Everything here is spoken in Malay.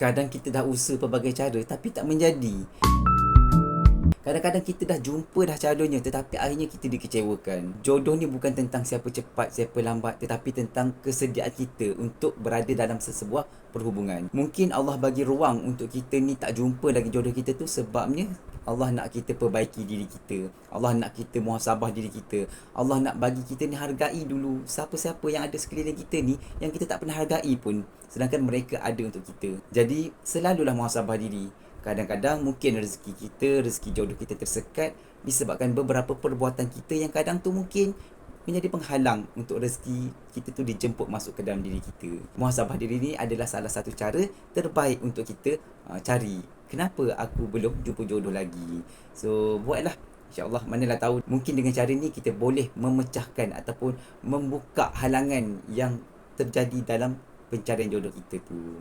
Kadang kita dah usaha pelbagai cara tapi tak menjadi. Kadang-kadang kita dah jumpa dah calonnya tetapi akhirnya kita dikecewakan. Jodoh ni bukan tentang siapa cepat, siapa lambat, tetapi tentang kesediaan kita untuk berada dalam sesebuah perhubungan. Mungkin Allah bagi ruang untuk kita ni tak jumpa lagi jodoh kita tu sebabnya Allah nak kita perbaiki diri kita. Allah nak kita muhasabah diri kita. Allah nak bagi kita ni hargai dulu siapa-siapa yang ada sekeliling kita ni yang kita tak pernah hargai pun. Sedangkan mereka ada untuk kita. Jadi selalulah muhasabah diri. Kadang-kadang mungkin rezeki jodoh kita tersekat disebabkan beberapa perbuatan kita yang kadang tu mungkin menjadi penghalang untuk rezeki kita tu dijemput masuk ke dalam diri kita. Muhasabah diri ni adalah salah satu cara terbaik untuk kita cari. Kenapa aku belum jumpa jodoh lagi? So, buatlah. InsyaAllah, manalah tahu. Mungkin dengan cara ni kita boleh memecahkan ataupun membuka halangan yang terjadi dalam pencarian jodoh kita tu.